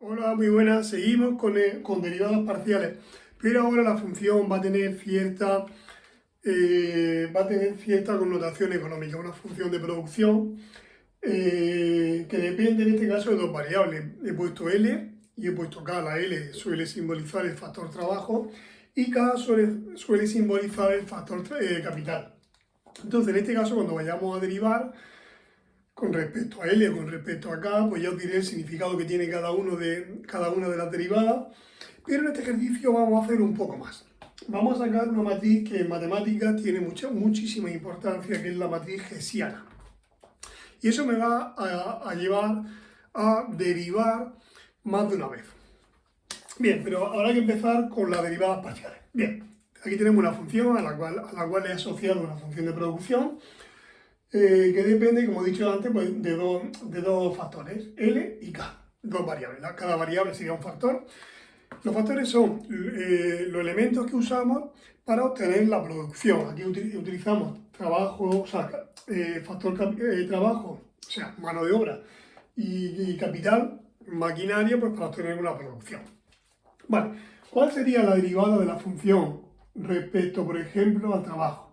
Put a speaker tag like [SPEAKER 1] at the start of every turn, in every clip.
[SPEAKER 1] Hola, muy buenas. Seguimos con derivadas parciales, pero ahora la función va a tener cierta connotación económica, una función de producción que depende en este caso de dos variables. He puesto L y he puesto K. La L suele simbolizar el factor trabajo y K suele simbolizar el factor capital. Entonces, en este caso, cuando vayamos a derivar, con respecto a L o con respecto a K, pues ya os diré el significado que tiene cada una de las derivadas, pero en este ejercicio vamos a hacer un poco más. Vamos a sacar una matriz que en matemáticas tiene muchísima importancia, que es la matriz hessiana. Y eso me va a llevar a derivar más de una vez. Bien, pero ahora hay que empezar con las derivadas parciales. Bien, aquí tenemos una función a la cual he asociado una función de producción, que depende, como he dicho antes, pues, de dos factores, L y K, dos variables. Cada variable sería un factor. Los factores son los elementos que usamos para obtener la producción. Aquí utilizamos trabajo, o sea, factor trabajo, o sea, mano de obra, y capital, maquinaria, pues para obtener una producción. Vale, ¿cuál sería la derivada de la función respecto, por ejemplo, al trabajo?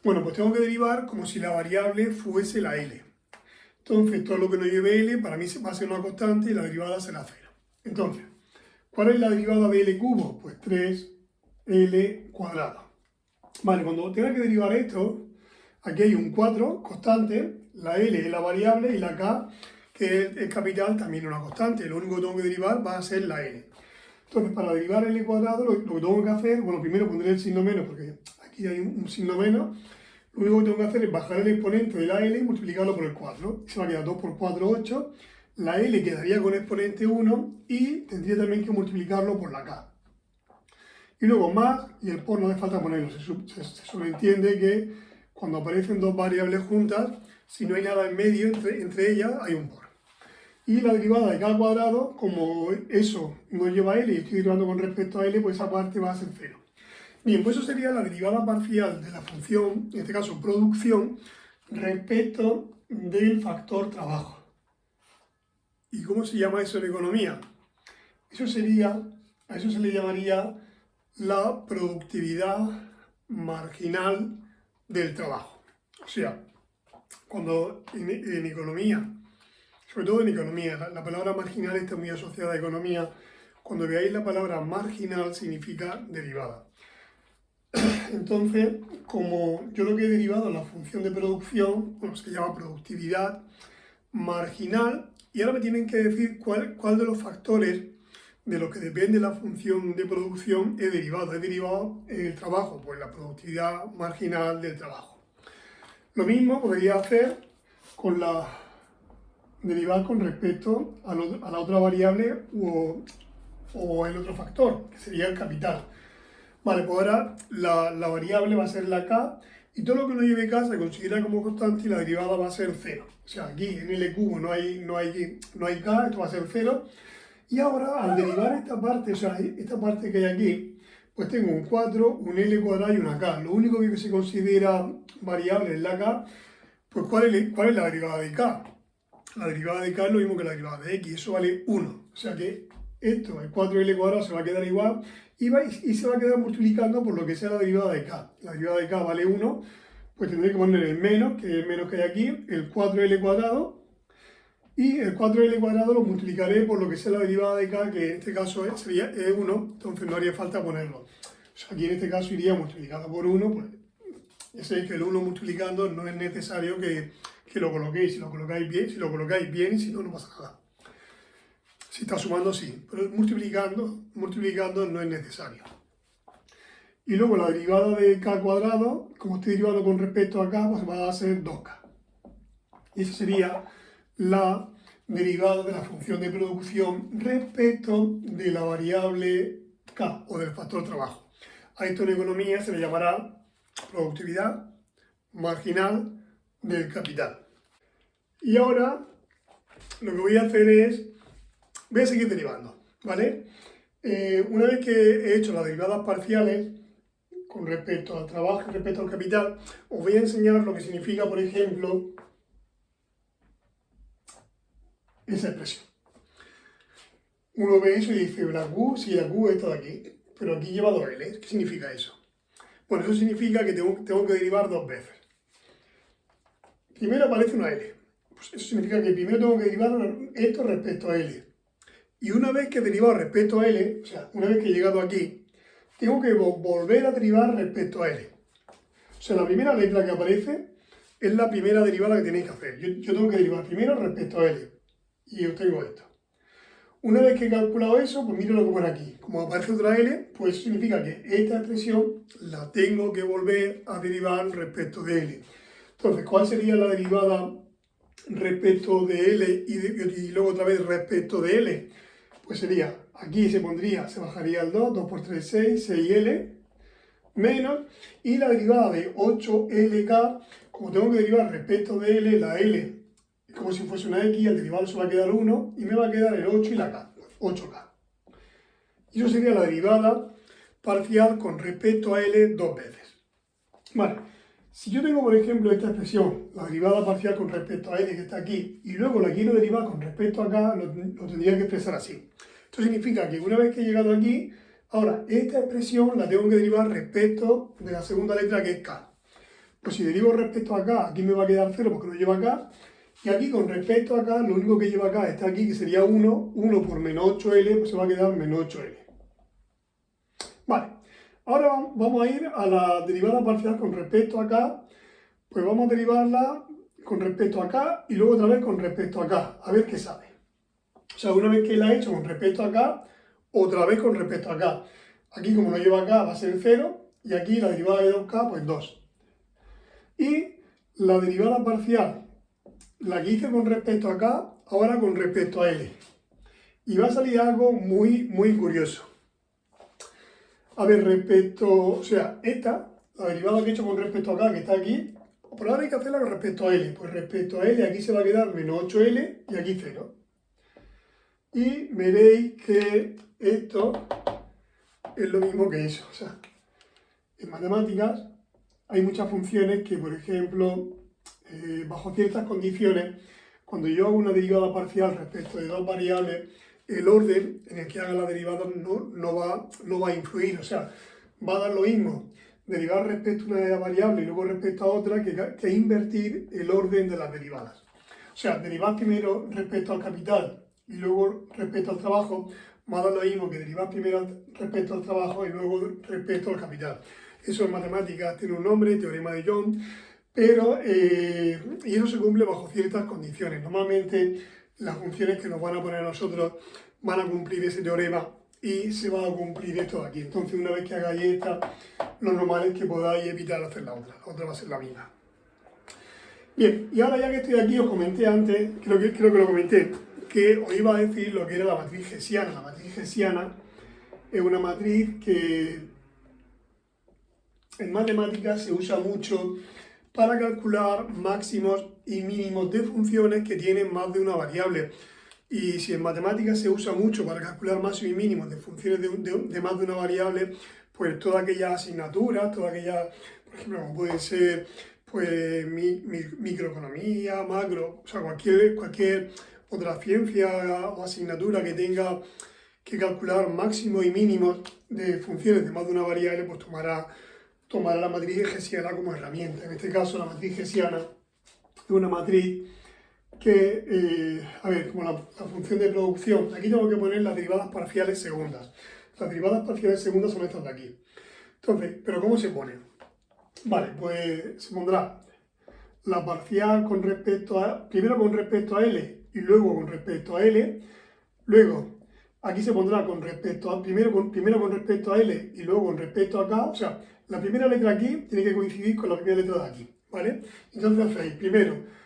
[SPEAKER 1] Bueno, pues tengo que derivar como si la variable fuese la L. Entonces, todo lo que no lleve L para mí va a ser una constante y la derivada será 0. Entonces, ¿cuál es la derivada de L cubo? Pues 3L cuadrado. Vale, cuando tenga que derivar esto, aquí hay un 4 constante, la L es la variable y la K, que es el capital, también es una constante. Lo único que tengo que derivar va a ser la L. Entonces, para derivar L cuadrado, lo que tengo que hacer, bueno, primero pondré el signo menos, porque aquí hay un signo menos. Lo único que tengo que hacer es bajar el exponente de la L y multiplicarlo por el 4. Se va a quedar 2 por 4, 8. La L quedaría con exponente 1 y tendría también que multiplicarlo por la K. Y luego más, y el por no hace falta ponerlo. Se sobreentiende que cuando aparecen dos variables juntas, si no hay nada en medio entre ellas, hay un por. Y la derivada de K al cuadrado, como eso no lleva L y estoy derivando con respecto a L, pues esa parte va a ser 0. Bien, pues eso sería la derivada parcial de la función, en este caso producción, respecto del factor trabajo. ¿Y cómo se llama eso en economía? A eso se le llamaría la productividad marginal del trabajo. O sea, cuando en economía, sobre todo en economía, la palabra marginal está muy asociada a economía. Cuando veáis la palabra marginal significa derivada. Entonces, como yo lo que he derivado en la función de producción, bueno, se llama productividad marginal, y ahora me tienen que decir cuál de los factores de los que depende la función de producción he derivado. He derivado el trabajo, pues la productividad marginal del trabajo. Lo mismo podría hacer con derivar con respecto a la otra variable o el otro factor, que sería el capital. Vale, pues ahora la variable va a ser la K y todo lo que no lleve K se considera como constante y la derivada va a ser 0. O sea, aquí en L cubo no hay K, esto va a ser 0. Y ahora al derivar esta parte, o sea, esta parte que hay aquí, pues tengo un 4, un L cuadrado y una K. Lo único que se considera variable es la K, pues ¿cuál es la derivada de K? La derivada de K es lo mismo que la derivada de X, eso vale 1. O sea que esto, el 4L cuadrado, se va a quedar igual y se va a quedar multiplicando por lo que sea la derivada de K. La derivada de K vale 1, pues tendré que poner el menos, que es el menos que hay aquí, el 4L cuadrado, y el 4L cuadrado lo multiplicaré por lo que sea la derivada de K, que en este caso sería 1, entonces no haría falta ponerlo. O sea, aquí en este caso iría multiplicado por 1, pues ya sabéis que el 1 multiplicando no es necesario que lo coloquéis. Si lo colocáis bien y si no, no pasa nada. Si está sumando, sí, pero multiplicando no es necesario. Y luego la derivada de K cuadrado, como estoy derivando con respecto a K, pues va a ser 2K. Y esa sería la derivada de la función de producción respecto de la variable K o del factor trabajo. A esto en economía se le llamará productividad marginal del capital. Y ahora lo que voy a hacer es, voy a seguir derivando, ¿vale? Una vez que he hecho las derivadas parciales con respecto al trabajo y respecto al capital, os voy a enseñar lo que significa, por ejemplo, esa expresión. uno ve eso y dice, la Q, si la Q es esta de aquí, pero aquí lleva 2L. ¿Qué significa eso? Bueno, eso significa que tengo que derivar dos veces. Primero aparece una L. Pues eso significa que primero tengo que derivar esto respecto a L. Y una vez que he derivado respecto a L, o sea, una vez que he llegado aquí, tengo que volver a derivar respecto a L. O sea, la primera letra que aparece es la primera derivada que tenéis que hacer. Yo tengo que derivar primero respecto a L. Y obtengo esto. Una vez que he calculado eso, pues miro lo que pone aquí. Como aparece otra L, pues eso significa que esta expresión la tengo que volver a derivar respecto de L. Entonces, ¿cuál sería la derivada respecto de L y luego otra vez respecto de L? Pues sería, aquí se bajaría el 2, 2 por 3, 6, 6L, menos, y la derivada de 8LK, como tengo que derivar respecto de L, la L es como si fuese una X, al derivarlo se va a quedar 1, y me va a quedar el 8 y la K, 8K. Y eso sería la derivada parcial con respecto a L dos veces. Vale, si yo tengo, por ejemplo, esta expresión, la derivada parcial con respecto a L que está aquí, y luego la quiero derivar con respecto a K, lo tendría que expresar así. Esto significa que una vez que he llegado aquí, ahora esta expresión la tengo que derivar respecto de la segunda letra que es K. Pues si derivo respecto a K, aquí me va a quedar 0 porque no lleva K, y aquí con respecto a K, lo único que lleva K está aquí, que sería 1, 1 por menos 8L, pues se va a quedar menos 8L. Vale, ahora vamos a ir a la derivada parcial con respecto a K, pues vamos a derivarla con respecto a K y luego otra vez con respecto a K, a ver qué sale. O sea, una vez que la he hecho con respecto a K, otra vez con respecto a K. Aquí como no lleva K va a ser 0, y aquí la derivada de 2K, pues 2. Y la derivada parcial, la que hice con respecto a K, ahora con respecto a L. Y va a salir algo muy, muy curioso. A ver, o sea, esta, la derivada que he hecho con respecto a K, que está aquí, por ahora hay que hacerla con respecto a L. Pues respecto a L, aquí se va a quedar menos 8L y aquí 0. Y veréis que esto es lo mismo que eso. O sea, en matemáticas hay muchas funciones que, por ejemplo, bajo ciertas condiciones, cuando yo hago una derivada parcial respecto de dos variables, el orden en el que haga la derivada no va a influir. O sea, va a dar lo mismo derivar respecto a una variable y luego respecto a otra que invertir el orden de las derivadas. O sea, derivar primero respecto al capital y luego respecto al trabajo va a dar lo mismo que derivar primero respecto al trabajo y luego respecto al capital. Eso en matemáticas tiene un nombre, teorema de Young, pero y eso se cumple bajo ciertas condiciones. Normalmente las funciones que nos van a poner a nosotros van a cumplir ese teorema y se va a cumplir esto de aquí. Entonces, una vez que hagáis esta, lo normal es que podáis evitar hacer la otra va a ser la misma. Bien, y ahora ya que estoy aquí, os comenté antes, creo que lo comenté, que os iba a decir lo que era la matriz hessiana. La matriz hessiana es una matriz que en matemáticas se usa mucho para calcular máximos y mínimos de funciones que tienen más de una variable. Y si en matemáticas se usa mucho para calcular máximos y mínimos de funciones de más de una variable, pues todas aquellas asignaturas, todas aquellas, por ejemplo, como pueden ser pues microeconomía, macro, o sea, cualquier otra ciencia o asignatura que tenga que calcular máximos y mínimos de funciones de más de una variable, pues tomará la matriz hessiana como herramienta. En este caso, la matriz hessiana es una matriz que, a ver, como la función de producción, aquí tengo que poner las derivadas parciales segundas. Las derivadas parciales segundas son estas de aquí. Entonces, ¿pero cómo se pone? Vale, pues se pondrá la parcial con respecto a, primero con respecto a L y luego con respecto a L. Luego, aquí se pondrá con respecto a, primero con respecto a L y luego con respecto a K. O sea, la primera letra aquí tiene que coincidir con la primera letra de aquí, ¿vale? Entonces hacéis primero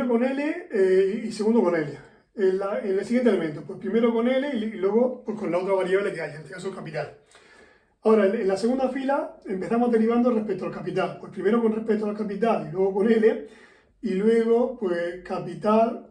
[SPEAKER 1] con L y segundo con L. En el siguiente elemento, pues primero con L y luego pues con la otra variable que haya, en este caso el capital. Ahora, en la segunda fila empezamos derivando respecto al capital. Pues primero con respecto al capital y luego con L y luego pues capital.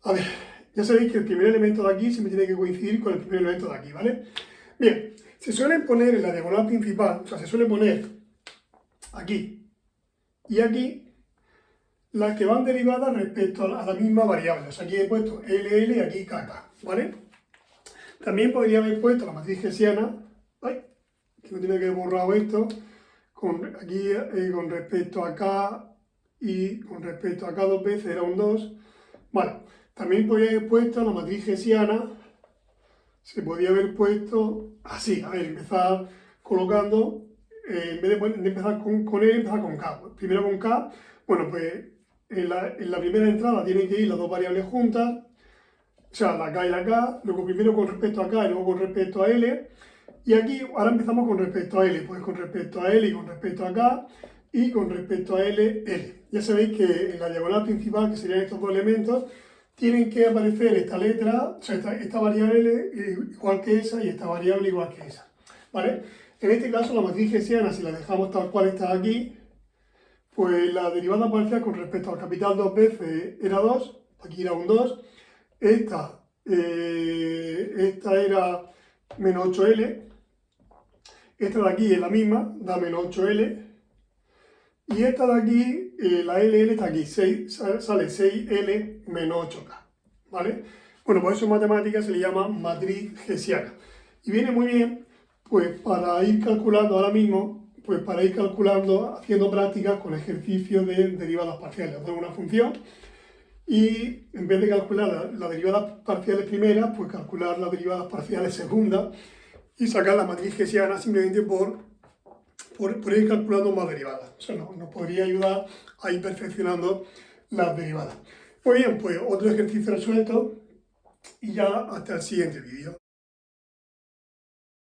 [SPEAKER 1] A ver, ya sabéis que el primer elemento de aquí siempre tiene que coincidir con el primer elemento de aquí, ¿vale? Bien, se suelen poner en la diagonal principal, o sea, se suele poner aquí y aquí las que van derivadas respecto a la misma variable. O sea, aquí he puesto LL y aquí KK, ¿vale? También podría haber puesto la matriz hessiana, ¡ay!, que no tiene que haber borrado esto, aquí con respecto a K y con respecto a K dos veces era un 2. Vale, también podría haber puesto la matriz hessiana, se podía haber puesto así, a ver, empezar colocando, en vez de empezar con L, empezar con K. Pues primero con K, bueno, pues en la primera entrada tienen que ir las dos variables juntas, o sea, la K y la K, luego primero con respecto a K y luego con respecto a L, y aquí ahora empezamos con respecto a L, pues con respecto a L y con respecto a K, y con respecto a L, L. Ya sabéis que en la diagonal principal, que serían estos dos elementos, tienen que aparecer esta letra, o sea, esta variable igual que esa y esta variable igual que esa, ¿vale? En este caso, la matriz hessiana, si la dejamos tal cual está aquí, pues la derivada parcial con respecto al capital dos veces era 2, aquí era un 2, esta era menos 8L, esta de aquí es la misma, da menos 8L, y esta de aquí, la LL está aquí, sale 6L menos 8K, ¿vale? Bueno, pues eso en matemáticas se le llama matriz hessiana. Y viene muy bien, pues para ir calculando ahora mismo, pues para ir calculando, haciendo prácticas con ejercicios de derivadas parciales. Os doy una función y en vez de calcular las derivadas parciales primeras, pues calcular las derivadas parciales segundas y sacar la matriz hessiana simplemente por ir calculando más derivadas. O sea, nos podría ayudar a ir perfeccionando las derivadas. Muy bien, pues otro ejercicio resuelto y ya hasta el siguiente vídeo.